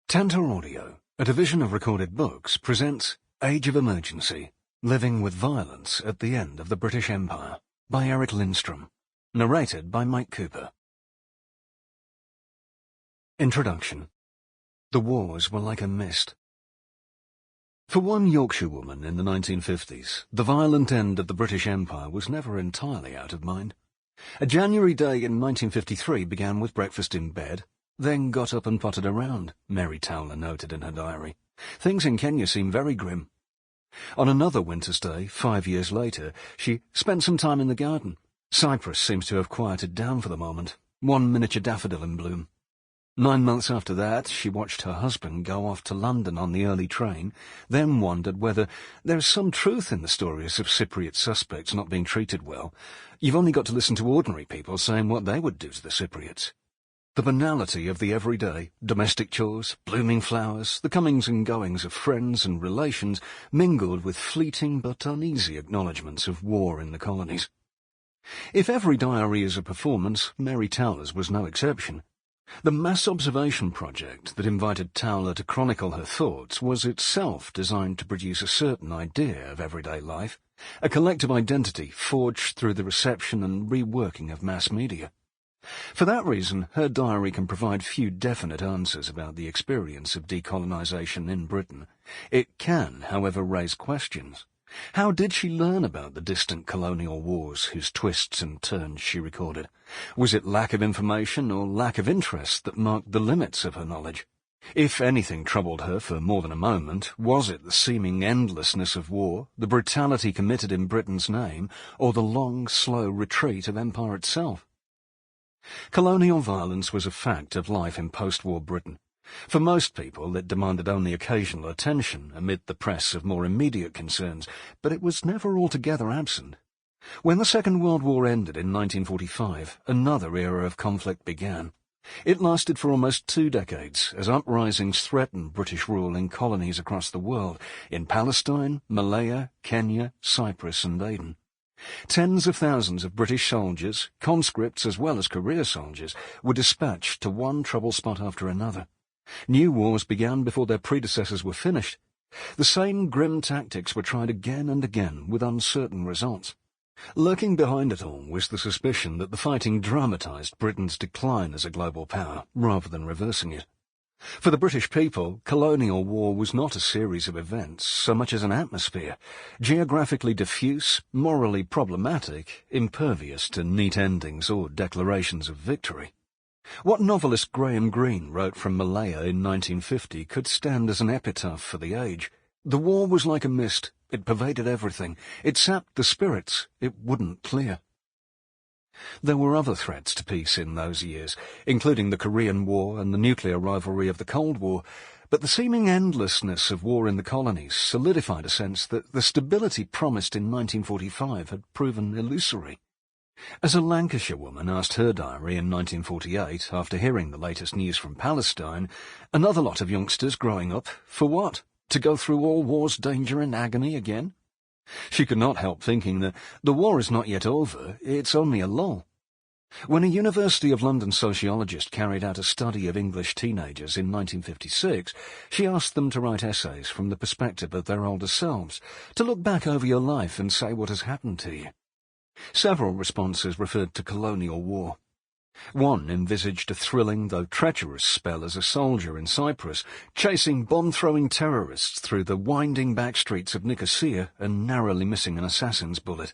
Tantor Audio, a division of recorded books, presents Age of Emergency, Living with Violence at the End of the British Empire, by Erik Linstrum, narrated by Mike Cooper. Introduction. The wars were like a mist. For one Yorkshire woman in the 1950s, the violent end of the British Empire was never entirely out of mind. A January day in 1953 began with breakfast in bed, then got up and pottered around, Mary Towler noted in her diary. Things in Kenya seemed very grim. On another winter's day, 5 years later, she spent some time in the garden. Cyprus seems to have quieted down for the moment, one miniature daffodil in bloom. 9 months after that, she watched her husband go off to London on the early train, then wondered whether there's some truth in the stories of Cypriot suspects not being treated well. You've only got to listen to ordinary people saying what they would do to the Cypriots. The banality of the everyday, domestic chores, blooming flowers, the comings and goings of friends and relations mingled with fleeting but uneasy acknowledgments of war in the colonies. If every diary is a performance, Mary Towler's was no exception. The mass observation project that invited Towler to chronicle her thoughts was itself designed to produce a certain idea of everyday life, a collective identity forged through the reception and reworking of mass media. For that reason, her diary can provide few definite answers about the experience of decolonisation in Britain. It can, however, raise questions. How did she learn about the distant colonial wars whose twists and turns she recorded? Was it lack of information or lack of interest that marked the limits of her knowledge? If anything troubled her for more than a moment, was it the seeming endlessness of war, the brutality committed in Britain's name, or the long, slow retreat of empire itself? Colonial violence was a fact of life in post-war Britain. For most people, it demanded only occasional attention amid the press of more immediate concerns, but it was never altogether absent. When the Second World War ended in 1945, another era of conflict began. It lasted for almost 2 decades, as uprisings threatened British rule in colonies across the world, in Palestine, Malaya, Kenya, Cyprus and Aden. Tens of thousands of British soldiers, conscripts as well as career soldiers, were dispatched to one trouble spot after another. New wars began before their predecessors were finished. The same grim tactics were tried again and again with uncertain results. Lurking behind it all was the suspicion that the fighting dramatized Britain's decline as a global power, rather than reversing it. For the British people, colonial war was not a series of events so much as an atmosphere, geographically diffuse, morally problematic, impervious to neat endings or declarations of victory. What novelist Graham Greene wrote from Malaya in 1950 could stand as an epitaph for the age. The war was like a mist. It pervaded everything. It sapped the spirits. It wouldn't clear. There were other threats to peace in those years, including the Korean War and the nuclear rivalry of the Cold War, but the seeming endlessness of war in the colonies solidified a sense that the stability promised in 1945 had proven illusory. As a Lancashire woman asked her diary in 1948, after hearing the latest news from Palestine, another lot of youngsters growing up, for what? To go through all war's danger and agony again? She could not help thinking that the war is not yet over, it's only a lull. When a University of London sociologist carried out a study of English teenagers in 1956, she asked them to write essays from the perspective of their older selves, to look back over your life and say what has happened to you. Several responses referred to colonial war. One envisaged a thrilling, though treacherous, spell as a soldier in Cyprus, chasing bomb-throwing terrorists through the winding back streets of Nicosia and narrowly missing an assassin's bullet.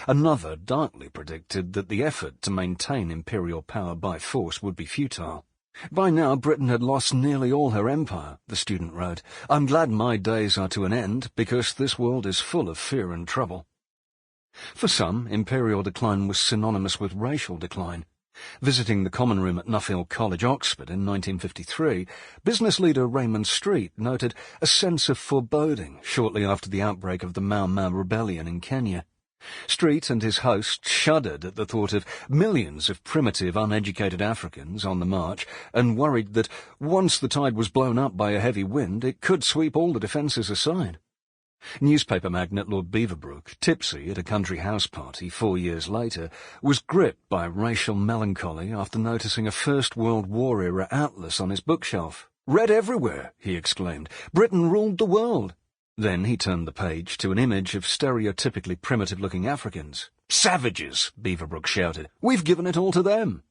Another darkly predicted that the effort to maintain imperial power by force would be futile. By now Britain had lost nearly all her empire, the student wrote. I'm glad my days are to an end, because this world is full of fear and trouble. For some, imperial decline was synonymous with racial decline. Visiting the common room at Nuffield College, Oxford, in 1953, business leader Raymond Street noted a sense of foreboding shortly after the outbreak of the Mau Mau rebellion in Kenya. Street and his host shuddered at the thought of millions of primitive, uneducated Africans on the march and worried that once the tide was blown up by a heavy wind, it could sweep all the defences aside. Newspaper magnate Lord Beaverbrook, tipsy at a country house party 4 years later, was gripped by racial melancholy after noticing a First World War-era atlas on his bookshelf, "Red everywhere," he exclaimed. "Britain ruled the world." Then he turned the page to an image of stereotypically primitive-looking Africans. "Savages," Beaverbrook shouted. "We've given it all to them."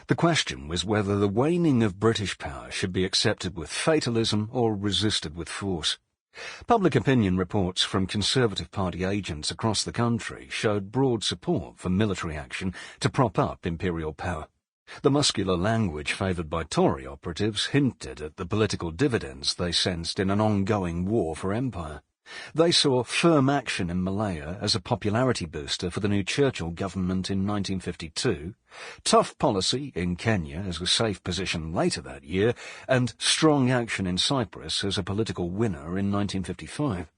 The question was whether the waning of British power should be accepted with fatalism or resisted with force. Public opinion reports from Conservative Party agents across the country showed broad support for military action to prop up imperial power. The muscular language favoured by Tory operatives hinted at the political dividends they sensed in an ongoing war for empire. They saw firm action in Malaya as a popularity booster for the new Churchill government in 1952, tough policy in Kenya as a safe position later that year, and strong action in Cyprus as a political winner in 1955.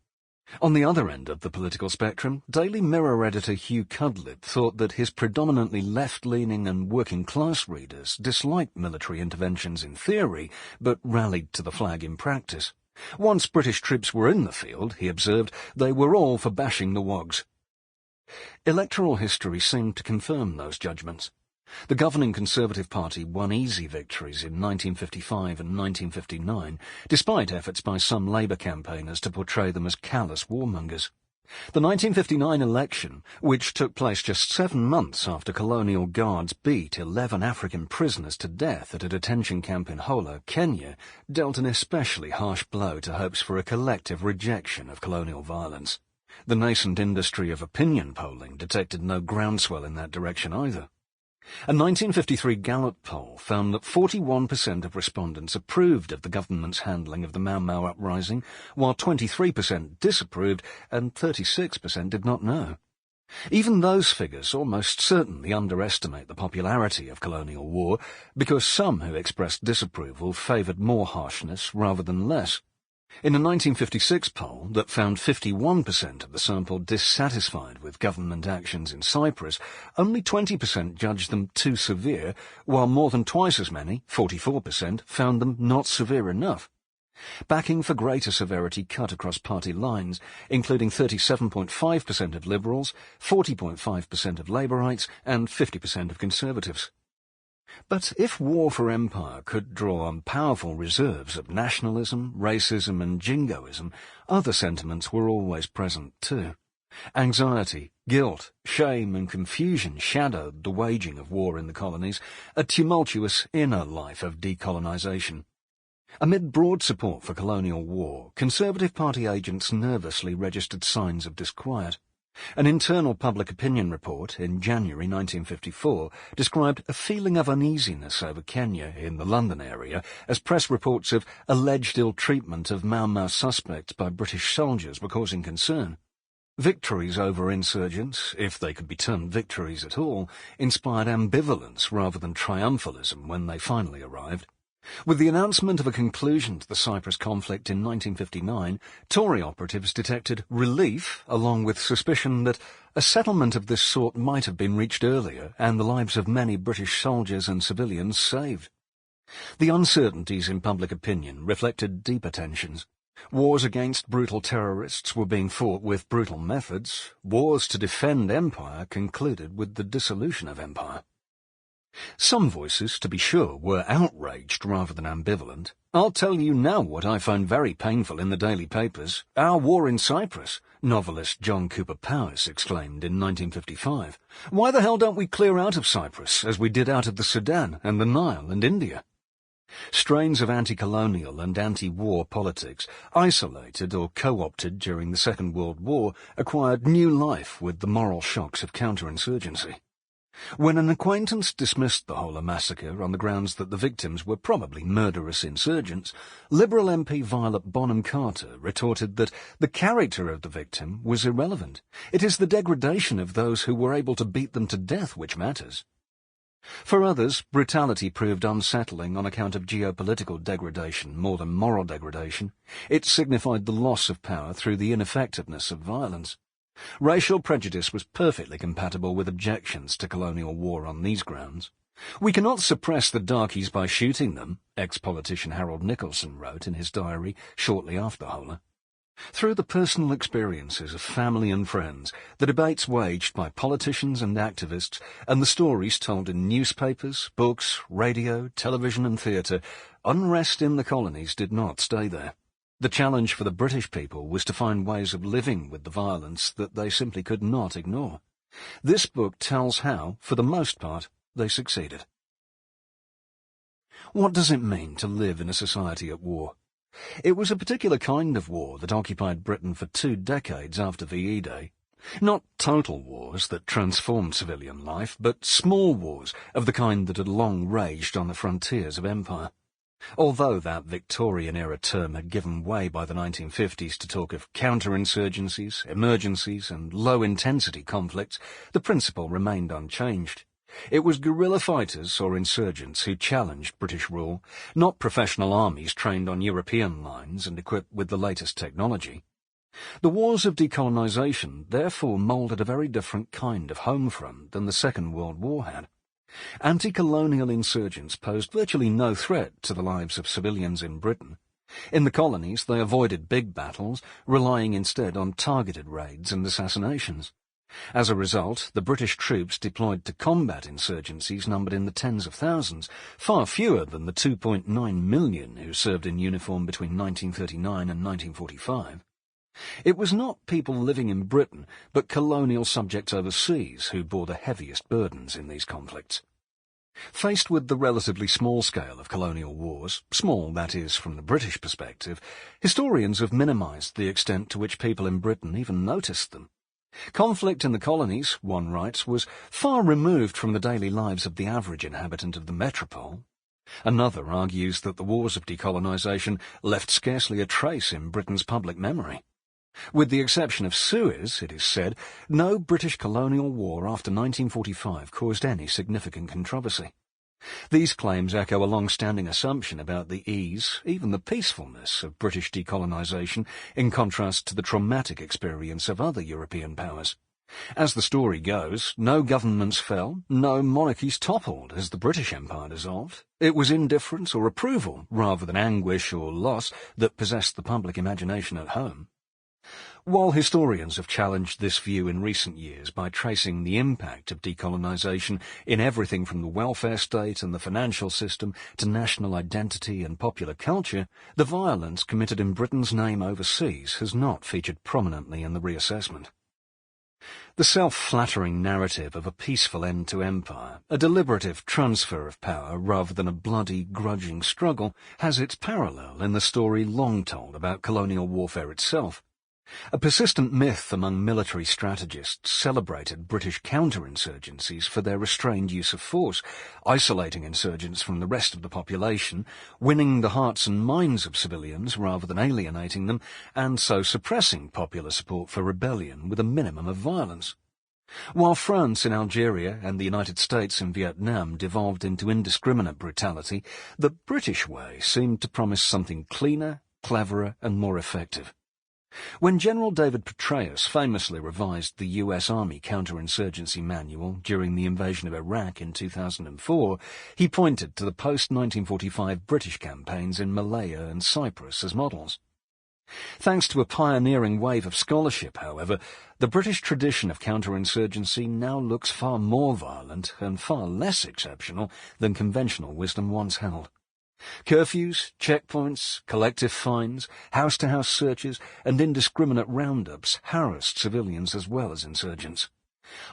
On the other end of the political spectrum, Daily Mirror editor Hugh Cudlip thought that his predominantly left-leaning and working-class readers disliked military interventions in theory, but rallied to the flag in practice. Once British troops were in the field, he observed, they were all for bashing the Wogs. Electoral history seemed to confirm those judgments. The governing Conservative Party won easy victories in 1955 and 1959, despite efforts by some Labour campaigners to portray them as callous warmongers. The 1959 election, which took place just 7 months after colonial guards beat 11 African prisoners to death at a detention camp in Hola, Kenya, dealt an especially harsh blow to hopes for a collective rejection of colonial violence. The nascent industry of opinion polling detected no groundswell in that direction either. A 1953 Gallup poll found that 41% of respondents approved of the government's handling of the Mau Mau uprising, while 23% disapproved and 36% did not know. Even those figures almost certainly underestimate the popularity of colonial war, because some who expressed disapproval favoured more harshness rather than less. In a 1956 poll that found 51% of the sample dissatisfied with government actions in Cyprus, only 20% judged them too severe, while more than twice as many, 44%, found them not severe enough. Backing for greater severity cut across party lines, including 37.5% of Liberals, 40.5% of Labourites, and 50% of Conservatives. But if war for empire could draw on powerful reserves of nationalism, racism and jingoism, other sentiments were always present too. Anxiety, guilt, shame and confusion shadowed the waging of war in the colonies, a tumultuous inner life of decolonisation. Amid broad support for colonial war, Conservative Party agents nervously registered signs of disquiet. An internal public opinion report in January 1954 described a feeling of uneasiness over Kenya in the London area as press reports of alleged ill-treatment of Mau Mau suspects by British soldiers were causing concern. Victories over insurgents, if they could be termed victories at all, inspired ambivalence rather than triumphalism when they finally arrived. With the announcement of a conclusion to the Cyprus conflict in 1959, Tory operatives detected relief, along with suspicion that a settlement of this sort might have been reached earlier and the lives of many British soldiers and civilians saved. The uncertainties in public opinion reflected deeper tensions. Wars against brutal terrorists were being fought with brutal methods. Wars to defend empire concluded with the dissolution of empire. Some voices, to be sure, were outraged rather than ambivalent. "I'll tell you now what I find very painful in the daily papers. Our war in Cyprus," novelist John Cooper Powys exclaimed in 1955. "Why the hell don't we clear out of Cyprus, as we did out of the Sudan and the Nile and India?" Strains of anti-colonial and anti-war politics, isolated or co-opted during the Second World War, acquired new life with the moral shocks of counterinsurgency. When an acquaintance dismissed the Hola massacre on the grounds that the victims were probably murderous insurgents, Liberal MP Violet Bonham Carter retorted that the character of the victim was irrelevant. It is the degradation of those who were able to beat them to death which matters. For others, brutality proved unsettling on account of geopolitical degradation more than moral degradation. It signified the loss of power through the ineffectiveness of violence. Racial prejudice was perfectly compatible with objections to colonial war on these grounds. "We cannot suppress the darkies by shooting them," ex-politician Harold Nicholson wrote in his diary shortly after Hola. Through the personal experiences of family and friends, the debates waged by politicians and activists, and the stories told in newspapers, books, radio, television and theatre, unrest in the colonies did not stay there. The challenge for the British people was to find ways of living with the violence that they simply could not ignore. This book tells how, for the most part, they succeeded. What does it mean to live in a society at war? It was a particular kind of war that occupied Britain for 2 decades after VE Day. Not total wars that transformed civilian life, but small wars of the kind that had long raged on the frontiers of empire. Although that Victorian-era term had given way by the 1950s to talk of counterinsurgencies, emergencies, and low-intensity conflicts, the principle remained unchanged. It was guerrilla fighters or insurgents who challenged British rule, not professional armies trained on European lines and equipped with the latest technology. The wars of decolonisation therefore moulded a very different kind of home front than the Second World War had. Anti-colonial insurgents posed virtually no threat to the lives of civilians in Britain. In the colonies they avoided big battles, relying instead on targeted raids and assassinations. As a result, the British troops deployed to combat insurgencies numbered in the tens of thousands, far fewer than the 2.9 million who served in uniform between 1939 and 1945. It was not people living in Britain, but colonial subjects overseas who bore the heaviest burdens in these conflicts. Faced with the relatively small scale of colonial wars, small, that is, from the British perspective, historians have minimised the extent to which people in Britain even noticed them. Conflict in the colonies, one writes, was far removed from the daily lives of the average inhabitant of the metropole. Another argues that the wars of decolonisation left scarcely a trace in Britain's public memory. With the exception of Suez, it is said, no British colonial war after 1945 caused any significant controversy. These claims echo a long-standing assumption about the ease, even the peacefulness, of British decolonisation in contrast to the traumatic experience of other European powers. As the story goes, no governments fell, no monarchies toppled as the British Empire dissolved. It was indifference or approval, rather than anguish or loss, that possessed the public imagination at home. While historians have challenged this view in recent years by tracing the impact of decolonisation in everything from the welfare state and the financial system to national identity and popular culture, the violence committed in Britain's name overseas has not featured prominently in the reassessment. The self-flattering narrative of a peaceful end to empire, a deliberative transfer of power rather than a bloody, grudging struggle, has its parallel in the story long told about colonial warfare itself. A persistent myth among military strategists celebrated British counterinsurgencies for their restrained use of force, isolating insurgents from the rest of the population, winning the hearts and minds of civilians rather than alienating them, and so suppressing popular support for rebellion with a minimum of violence. While France in Algeria and the United States in Vietnam devolved into indiscriminate brutality, the British way seemed to promise something cleaner, cleverer, and more effective. When General David Petraeus famously revised the U.S. Army counterinsurgency manual during the invasion of Iraq in 2004, he pointed to the post-1945 British campaigns in Malaya and Cyprus as models. Thanks to a pioneering wave of scholarship, however, the British tradition of counterinsurgency now looks far more violent and far less exceptional than conventional wisdom once held. Curfews, checkpoints, collective fines, house-to-house searches, and indiscriminate roundups harassed civilians as well as insurgents.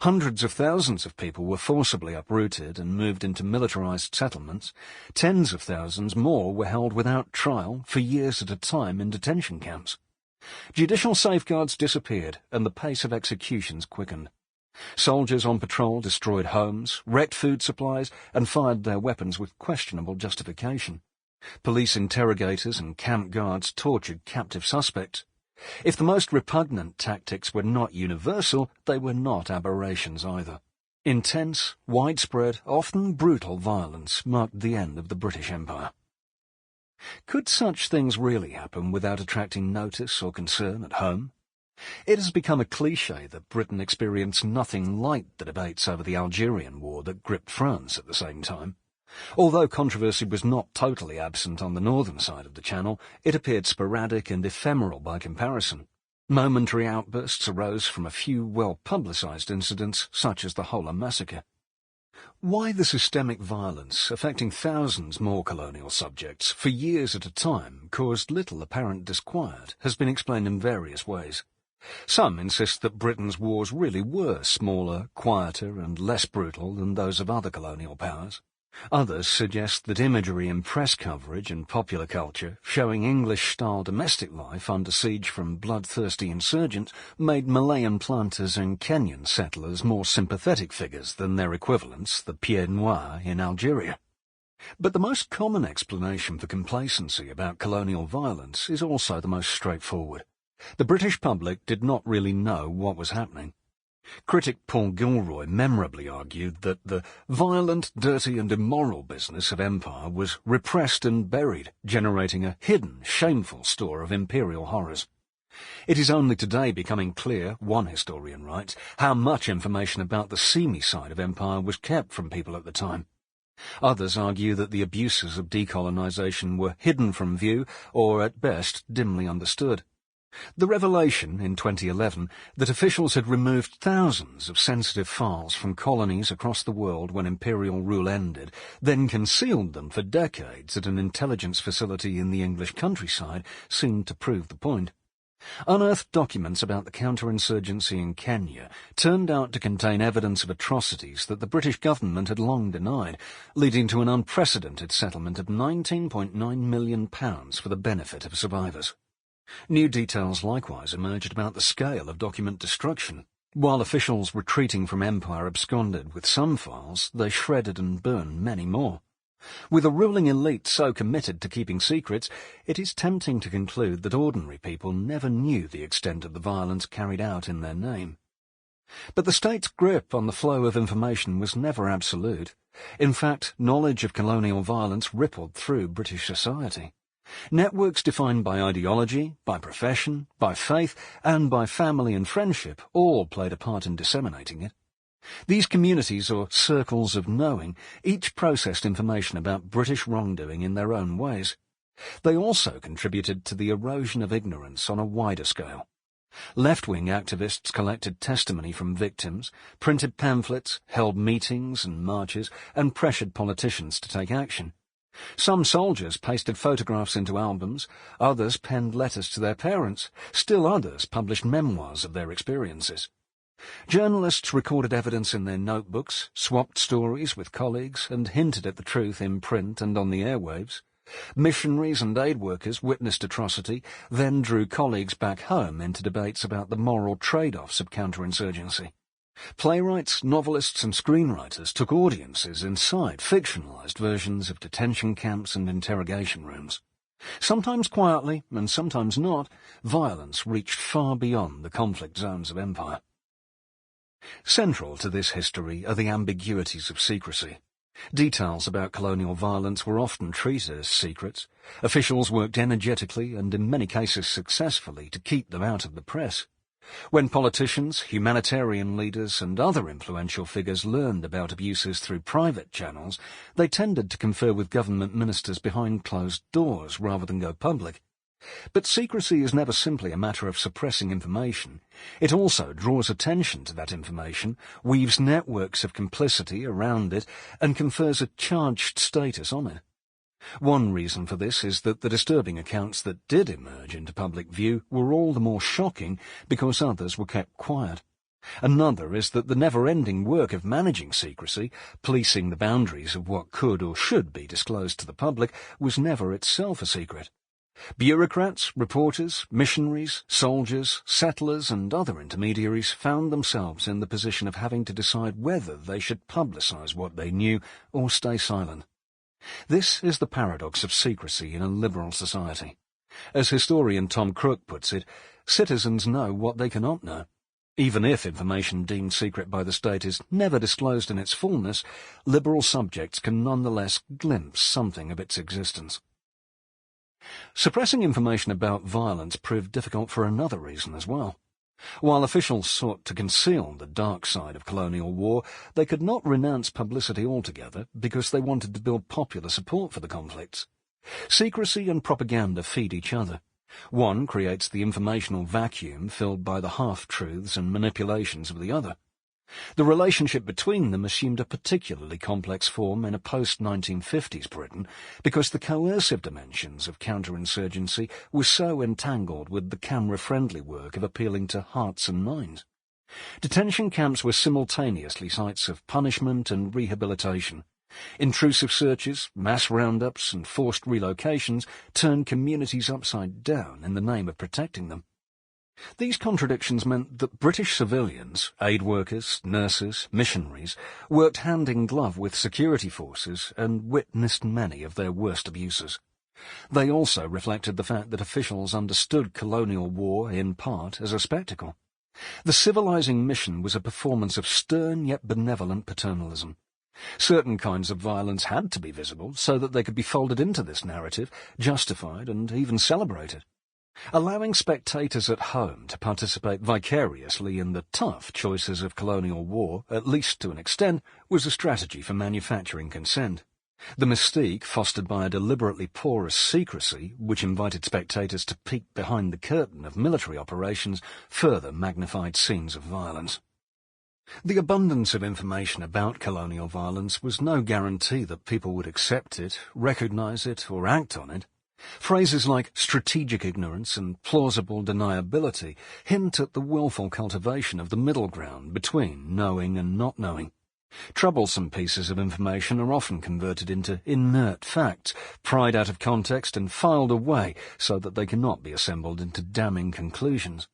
Hundreds of thousands of people were forcibly uprooted and moved into militarized settlements. Tens of thousands more were held without trial for years at a time in detention camps. Judicial safeguards disappeared, and the pace of executions quickened. Soldiers on patrol destroyed homes, wrecked food supplies, and fired their weapons with questionable justification. Police interrogators and camp guards tortured captive suspects. If the most repugnant tactics were not universal, they were not aberrations either. Intense, widespread, often brutal violence marked the end of the British Empire. Could such things really happen without attracting notice or concern at home? It has become a cliché that Britain experienced nothing like the debates over the Algerian War that gripped France at the same time. Although controversy was not totally absent on the northern side of the Channel, it appeared sporadic and ephemeral by comparison. Momentary outbursts arose from a few well-publicised incidents, such as the Hola massacre. Why the systemic violence, affecting thousands more colonial subjects for years at a time, caused little apparent disquiet has been explained in various ways. Some insist that Britain's wars really were smaller, quieter, and less brutal than those of other colonial powers. Others suggest that imagery in press coverage and popular culture showing English-style domestic life under siege from bloodthirsty insurgents made Malayan planters and Kenyan settlers more sympathetic figures than their equivalents, the Pieds Noirs in Algeria. But the most common explanation for complacency about colonial violence is also the most straightforward. The British public did not really know what was happening. Critic Paul Gilroy memorably argued that the violent, dirty and immoral business of empire was repressed and buried, generating a hidden, shameful store of imperial horrors. It is only today becoming clear, one historian writes, how much information about the seamy side of empire was kept from people at the time. Others argue that the abuses of decolonisation were hidden from view, or at best dimly understood. The revelation in 2011 that officials had removed thousands of sensitive files from colonies across the world when imperial rule ended, then concealed them for decades at an intelligence facility in the English countryside, seemed to prove the point. Unearthed documents about the counterinsurgency in Kenya turned out to contain evidence of atrocities that the British government had long denied, leading to an unprecedented settlement of £19.9 million for the benefit of survivors. New details likewise emerged about the scale of document destruction. While officials retreating from empire absconded with some files, they shredded and burned many more. With a ruling elite so committed to keeping secrets, it is tempting to conclude that ordinary people never knew the extent of the violence carried out in their name. But the state's grip on the flow of information was never absolute. In fact, knowledge of colonial violence rippled through British society. Networks defined by ideology, by profession, by faith, and by family and friendship all played a part in disseminating it. These communities, or circles of knowing, each processed information about British wrongdoing in their own ways. They also contributed to the erosion of ignorance on a wider scale. Left-wing activists collected testimony from victims, printed pamphlets, held meetings and marches, and pressured politicians to take action. Some soldiers pasted photographs into albums, others penned letters to their parents, still others published memoirs of their experiences. Journalists recorded evidence in their notebooks, swapped stories with colleagues, and hinted at the truth in print and on the airwaves. Missionaries and aid workers witnessed atrocity, then drew colleagues back home into debates about the moral trade-offs of counterinsurgency. Playwrights, novelists and screenwriters took audiences inside fictionalized versions of detention camps and interrogation rooms. Sometimes quietly, and sometimes not, violence reached far beyond the conflict zones of empire. Central to this history are the ambiguities of secrecy. Details about colonial violence were often treated as secrets. Officials worked energetically and in many cases successfully to keep them out of the press. When politicians, humanitarian leaders and other influential figures learned about abuses through private channels, they tended to confer with government ministers behind closed doors rather than go public. But secrecy is never simply a matter of suppressing information. It also draws attention to that information, weaves networks of complicity around it, and confers a charged status on it. One reason for this is that the disturbing accounts that did emerge into public view were all the more shocking because others were kept quiet. Another is that the never-ending work of managing secrecy, policing the boundaries of what could or should be disclosed to the public, was never itself a secret. Bureaucrats, reporters, missionaries, soldiers, settlers and other intermediaries found themselves in the position of having to decide whether they should publicise what they knew or stay silent. This is the paradox of secrecy in a liberal society. As historian Tom Crook puts it, citizens know what they cannot know. Even if information deemed secret by the state is never disclosed in its fullness, liberal subjects can nonetheless glimpse something of its existence. Suppressing information about violence proved difficult for another reason as well. While officials sought to conceal the dark side of colonial war, they could not renounce publicity altogether because they wanted to build popular support for the conflicts. Secrecy and propaganda feed each other. One creates the informational vacuum filled by the half-truths and manipulations of the other. The relationship between them assumed a particularly complex form in a post-1950s Britain because the coercive dimensions of counterinsurgency were so entangled with the camera-friendly work of appealing to hearts and minds. Detention camps were simultaneously sites of punishment and rehabilitation. Intrusive searches, mass roundups, and forced relocations turned communities upside down in the name of protecting them. These contradictions meant that British civilians, aid workers, nurses, missionaries, worked hand in glove with security forces and witnessed many of their worst abuses. They also reflected the fact that officials understood colonial war, in part, as a spectacle. The civilizing mission was a performance of stern yet benevolent paternalism. Certain kinds of violence had to be visible so that they could be folded into this narrative, justified and even celebrated. Allowing spectators at home to participate vicariously in the tough choices of colonial war, at least to an extent, was a strategy for manufacturing consent. The mystique, fostered by a deliberately porous secrecy, which invited spectators to peek behind the curtain of military operations, further magnified scenes of violence. The abundance of information about colonial violence was no guarantee that people would accept it, recognize it, or act on it. Phrases like strategic ignorance and plausible deniability hint at the willful cultivation of the middle ground between knowing and not knowing. Troublesome pieces of information are often converted into inert facts, pried out of context and filed away so that they cannot be assembled into damning conclusions.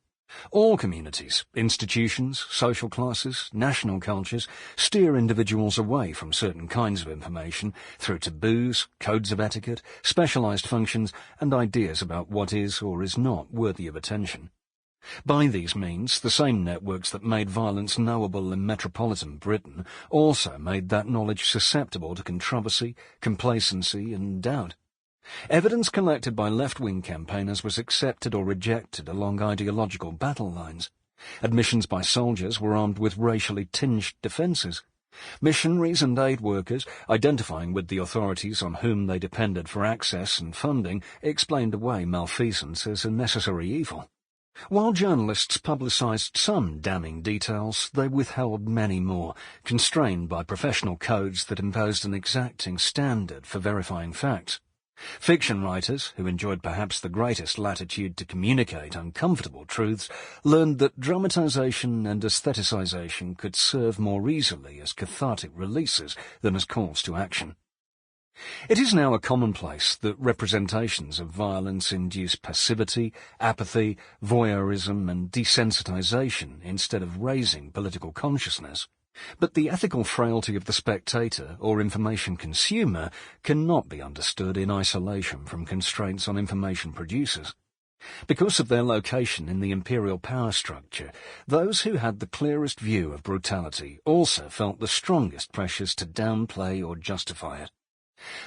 All communities, institutions, social classes, national cultures steer individuals away from certain kinds of information through taboos, codes of etiquette, specialized functions, and ideas about what is or is not worthy of attention. By these means, the same networks that made violence knowable in metropolitan Britain also made that knowledge susceptible to controversy, complacency, and doubt. Evidence collected by left-wing campaigners was accepted or rejected along ideological battle lines. Admissions by soldiers were armed with racially tinged defences. Missionaries and aid workers, identifying with the authorities on whom they depended for access and funding, explained away malfeasance as a necessary evil. While journalists publicised some damning details, they withheld many more, constrained by professional codes that imposed an exacting standard for verifying facts. Fiction writers, who enjoyed perhaps the greatest latitude to communicate uncomfortable truths, learned that dramatization and aestheticization could serve more easily as cathartic releases than as calls to action. It is now a commonplace that representations of violence induce passivity, apathy, voyeurism, and desensitization instead of raising political consciousness. But the ethical frailty of the spectator or information consumer cannot be understood in isolation from constraints on information producers. Because of their location in the imperial power structure, those who had the clearest view of brutality also felt the strongest pressures to downplay or justify it.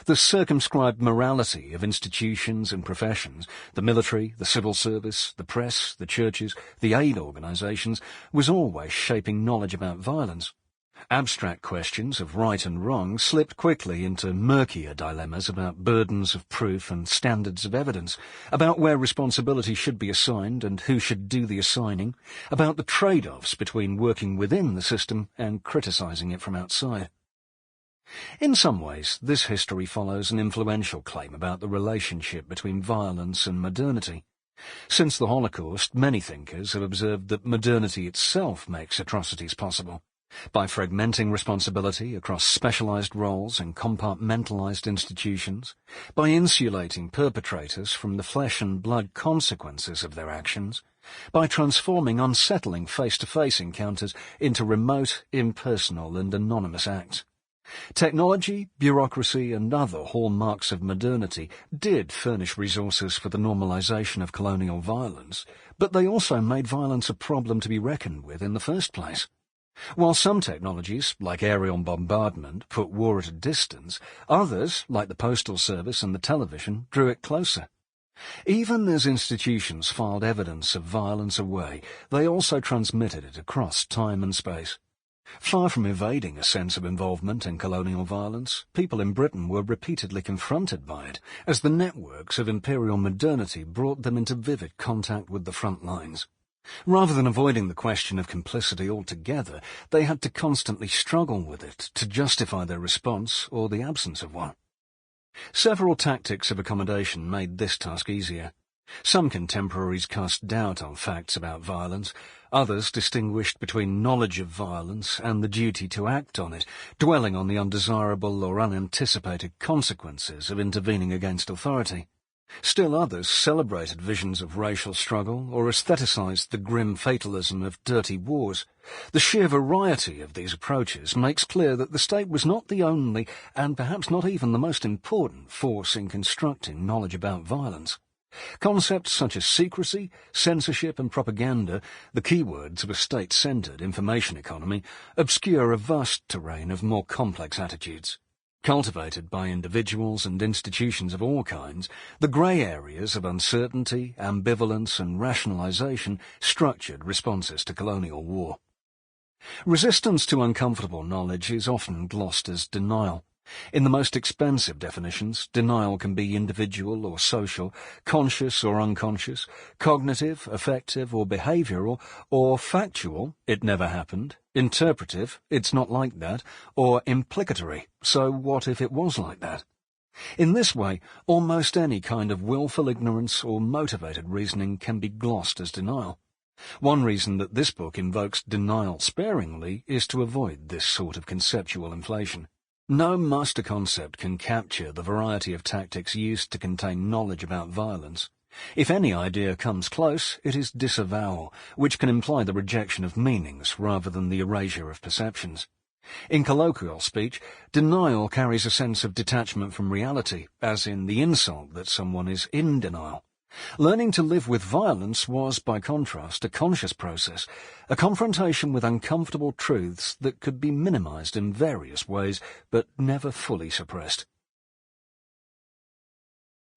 The circumscribed morality of institutions and professions, the military, the civil service, the press, the churches, the aid organisations, was always shaping knowledge about violence. Abstract questions of right and wrong slipped quickly into murkier dilemmas about burdens of proof and standards of evidence, about where responsibility should be assigned and who should do the assigning, about the trade-offs between working within the system and criticising it from outside. In some ways, this history follows an influential claim about the relationship between violence and modernity. Since the Holocaust, many thinkers have observed that modernity itself makes atrocities possible. By fragmenting responsibility across specialized roles and compartmentalized institutions, by insulating perpetrators from the flesh and blood consequences of their actions, by transforming unsettling face-to-face encounters into remote, impersonal and anonymous acts. Technology, bureaucracy and other hallmarks of modernity did furnish resources for the normalization of colonial violence, but they also made violence a problem to be reckoned with in the first place. While some technologies, like aerial bombardment, put war at a distance, others, like the postal service and the television, drew it closer. Even as institutions filed evidence of violence away, they also transmitted it across time and space. Far from evading a sense of involvement in colonial violence, people in Britain were repeatedly confronted by it, as the networks of imperial modernity brought them into vivid contact with the front lines. Rather than avoiding the question of complicity altogether, they had to constantly struggle with it to justify their response or the absence of one. Several tactics of accommodation made this task easier. Some contemporaries cast doubt on facts about violence, others distinguished between knowledge of violence and the duty to act on it, dwelling on the undesirable or unanticipated consequences of intervening against authority. Still others celebrated visions of racial struggle or aestheticized the grim fatalism of dirty wars. The sheer variety of these approaches makes clear that the state was not the only, and perhaps not even the most important, force in constructing knowledge about violence. Concepts such as secrecy, censorship and propaganda, the keywords of a state-centered information economy, obscure a vast terrain of more complex attitudes. Cultivated by individuals and institutions of all kinds, the grey areas of uncertainty, ambivalence and rationalization structured responses to colonial war. Resistance to uncomfortable knowledge is often glossed as denial. In the most expensive definitions, denial can be individual or social, conscious or unconscious, cognitive, affective or behavioral, or factual, it never happened, interpretive, it's not like that, or implicatory, so what if it was like that? In this way, almost any kind of willful ignorance or motivated reasoning can be glossed as denial. One reason that this book invokes denial sparingly is to avoid this sort of conceptual inflation. No master concept can capture the variety of tactics used to contain knowledge about violence. If any idea comes close, it is disavowal, which can imply the rejection of meanings rather than the erasure of perceptions. In colloquial speech, denial carries a sense of detachment from reality, as in the insult that someone is in denial. Learning to live with violence was, by contrast, a conscious process, a confrontation with uncomfortable truths that could be minimized in various ways, but never fully suppressed.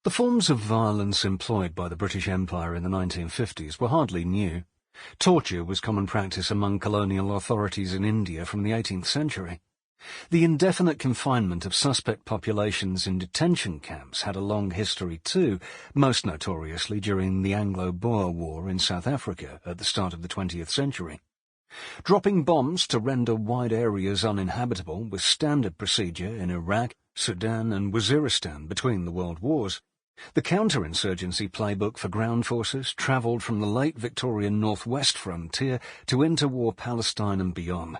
The forms of violence employed by the British Empire in the 1950s were hardly new. Torture was common practice among colonial authorities in India from the 18th century. The indefinite confinement of suspect populations in detention camps had a long history too, most notoriously during the Anglo-Boer War in South Africa at the start of the 20th century. Dropping bombs to render wide areas uninhabitable was standard procedure in Iraq, Sudan and Waziristan between the world wars. The counterinsurgency playbook for ground forces travelled from the late Victorian northwest frontier to interwar Palestine and beyond.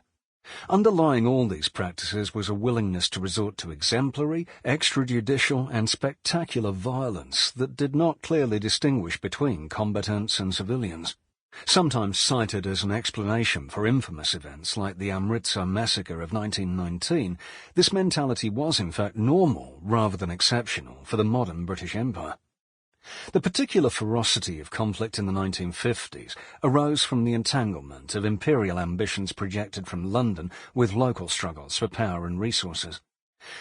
Underlying all these practices was a willingness to resort to exemplary, extrajudicial and spectacular violence that did not clearly distinguish between combatants and civilians. Sometimes cited as an explanation for infamous events like the Amritsar massacre of 1919, this mentality was in fact normal rather than exceptional for the modern British Empire. The particular ferocity of conflict in the 1950s arose from the entanglement of imperial ambitions projected from London with local struggles for power and resources.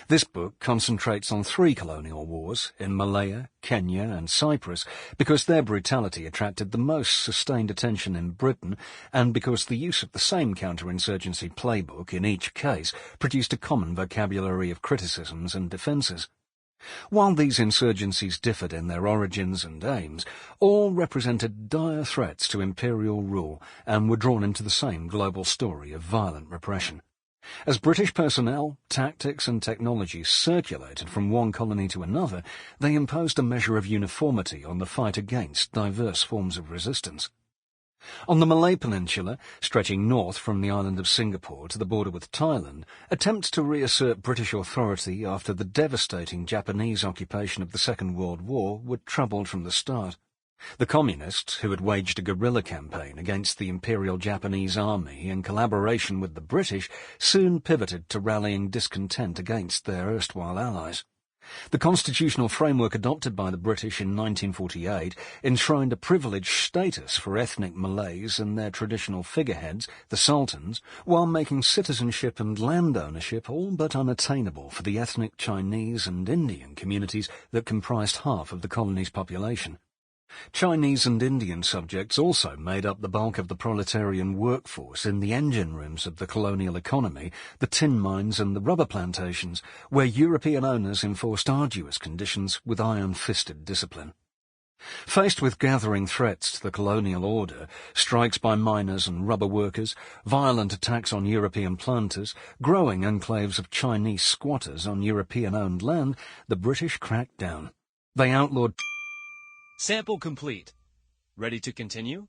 This book concentrates on 3 colonial wars in Malaya, Kenya and Cyprus because their brutality attracted the most sustained attention in Britain and because the use of the same counterinsurgency playbook in each case produced a common vocabulary of criticisms and defences. While these insurgencies differed in their origins and aims, all represented dire threats to imperial rule and were drawn into the same global story of violent repression. As British personnel, tactics and technologies circulated from one colony to another, they imposed a measure of uniformity on the fight against diverse forms of resistance. On the Malay Peninsula, stretching north from the island of Singapore to the border with Thailand, attempts to reassert British authority after the devastating Japanese occupation of the Second World War were troubled from the start. The Communists, who had waged a guerrilla campaign against the Imperial Japanese Army in collaboration with the British, soon pivoted to rallying discontent against their erstwhile allies. The constitutional framework adopted by the British in 1948 enshrined a privileged status for ethnic Malays and their traditional figureheads, the sultans, while making citizenship and land ownership all but unattainable for the ethnic Chinese and Indian communities that comprised half of the colony's population. Chinese and Indian subjects also made up the bulk of the proletarian workforce in the engine rooms of the colonial economy, the tin mines and the rubber plantations, where European owners enforced arduous conditions with iron-fisted discipline. Faced with gathering threats to the colonial order, strikes by miners and rubber workers, violent attacks on European planters, growing enclaves of Chinese squatters on European-owned land, the British cracked down. They outlawed... Sample complete. Ready to continue?